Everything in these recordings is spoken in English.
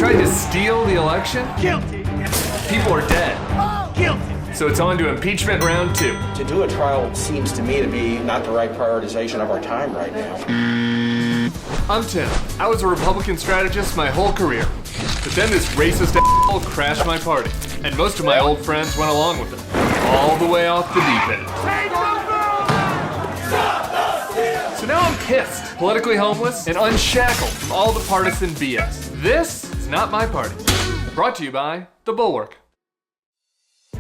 tried to steal the election? Guilty. People are dead. Guilty. So it's on to impeachment round 2. To do a trial seems to me to be not the right prioritization of our time right now. I'm Tim. I was a Republican strategist my whole career. But then this racist asshole crashed my party. And most of my old friends went along with it. All the way off the deep end. So now I'm pissed, politically homeless, and unshackled from all the partisan BS. This is not my party. Brought to you by the Bulwark.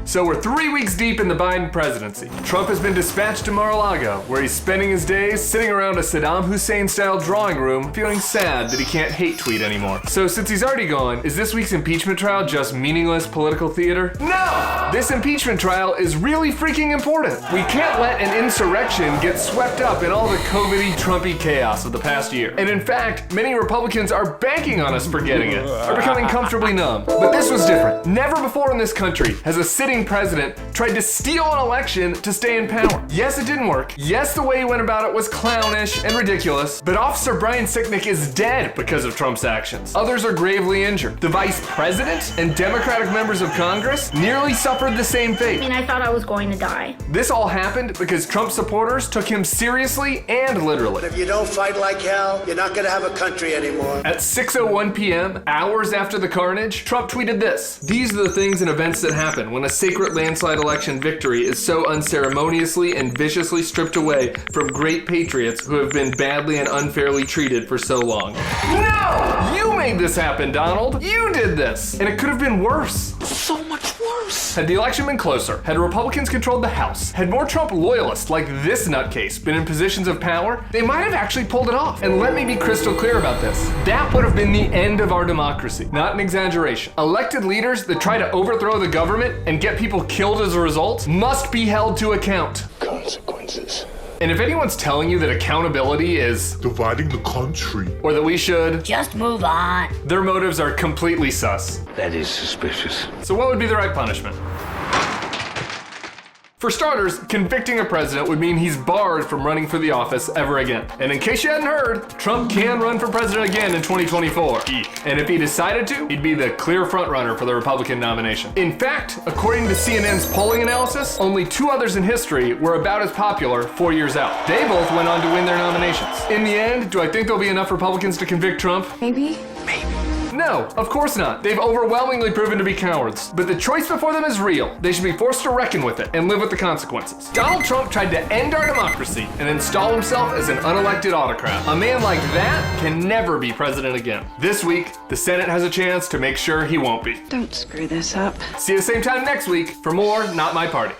So we're 3 weeks deep in the Biden presidency. Trump has been dispatched to Mar-a-Lago, where he's spending his days sitting around a Saddam Hussein-style drawing room, feeling sad that he can't hate tweet anymore. So since he's already gone, is this week's impeachment trial just meaningless political theater? No! This impeachment trial is really freaking important. We can't let an insurrection get swept up in all the COVID-y, Trumpy chaos of the past year. And in fact, many Republicans are banking on us forgetting it, are becoming comfortably numb. But this was different. Never before in this country has a sitting president tried to steal an election to stay in power. Yes, it didn't work. Yes, the way he went about it was clownish and ridiculous, but Officer Brian Sicknick is dead because of Trump's actions. Others are gravely injured. The vice president and Democratic members of Congress nearly suffered the same fate. I thought I was going to die. This all happened because Trump supporters took him seriously and literally. If you don't fight like hell, you're not gonna have a country anymore. At 6:01 p.m., hours after the carnage, Trump tweeted this. These are the things and events that happen when a sacred landslide election victory is so unceremoniously and viciously stripped away from great patriots who have been badly and unfairly treated for so long. No! You made this happen, Donald! You did this! And it could have been worse. So much worse. Had the election been closer, had Republicans controlled the House, had more Trump loyalists like this nutcase been in positions of power, they might have actually pulled it off. And let me be crystal clear about this. That would have been the end of our democracy. Not an exaggeration. Elected leaders that try to overthrow the government and get people killed as a result must be held to account. Consequences. And if anyone's telling you that accountability is dividing the country, or that we should Just move on. their motives are completely sus. That is suspicious. So what would be the right punishment? For starters, convicting a president would mean he's barred from running for the office ever again. And in case you hadn't heard, Trump can run for president again in 2024. And if he decided to, he'd be the clear frontrunner for the Republican nomination. In fact, according to CNN's polling analysis, only 2 others in history were about as popular 4 years out. They both went on to win their nominations. In the end, do I think there'll be enough Republicans to convict Trump? Maybe. No, of course not. They've overwhelmingly proven to be cowards. But the choice before them is real. They should be forced to reckon with it and live with the consequences. Donald Trump tried to end our democracy and install himself as an unelected autocrat. A man like that can never be president again. This week, the Senate has a chance to make sure he won't be. Don't screw this up. See you the same time next week for more Not My Party.